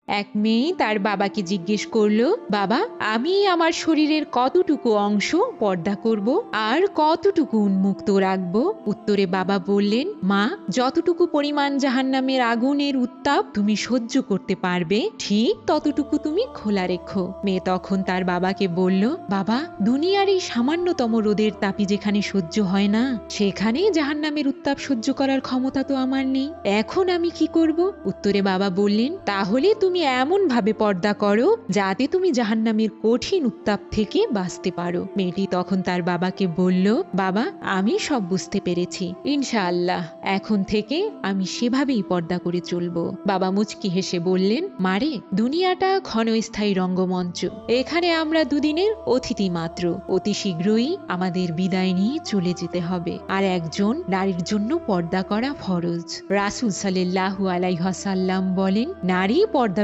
এক মেয়ে তার বাবাকে জিজ্ঞেস করলো, বাবা, আমি আমার শরীরের কতটুকু অংশ পর্দা করব আর কতটুকু উন্মুক্ত রাখবো? উত্তরে বাবা বললেন, মা, যতটুকু পরিমাণ জাহান্নামের আগুনের উত্তাপ তুমি সহ্য করতে পারবে ঠিক ততটুকু তুমি খোলা রেখো। মেয়ে তখন তার বাবাকে বলল, বাবা, দুনিয়ার এই সামান্যতম রোদের তাপই যেখানে সহ্য হয় না, সেখানে জাহান্নামের উত্তাপ সহ্য করার ক্ষমতা তো আমার নেই। এখন আমি কি করব? উত্তরে বাবা বললেন, তাহলে তুমি এমন ভাবে পর্দা করো যাতে তুমি জাহান্নামের কঠিন উত্তাপ থেকে বাঁচতে পারো। মেয়েটি তখন তার বাবাকে বলল, বাবা, আমি সব বুঝতে পেরেছি, ইনশাআল্লাহ এখন থেকে আমি সেভাবেই পর্দা করে চলবো। বাবা মুচকি হেসে বললেন, মারে, দুনিয়াটা ক্ষণস্থায়ী রঙ্গমঞ্চ, এখানে আমরা দুদিনের অতিথি মাত্র। অতি শীঘ্রই আমাদের বিদায় নিয়ে চলে যেতে হবে। আর একজন নারীর জন্য পর্দা করা ফরজ। রাসূল সাল্লাল্লাহু আলাইহি ওয়াসাল্লাম বলেন, নারী পর্দা